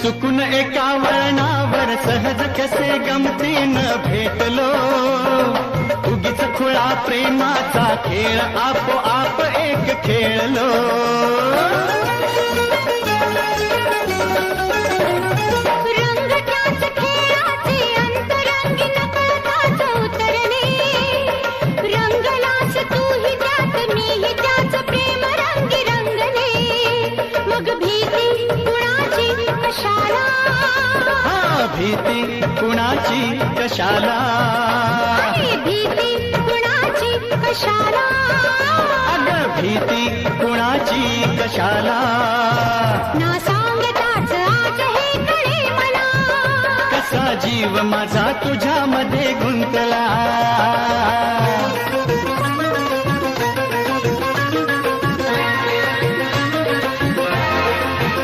चुकून एका वळणावर सहज कसे गमतीनं भेटलो, उगीच खुळा प्रेमाचा खेळ आपोआप एक खेळलो. भीती कुणाची कशाला, भीती कुणाची कशाला, अगं भीती कुणाची कशाला. ना सांगताच आज हे कळे मला, कसा जीव माझा तुझ्यामध्ये गुंतला.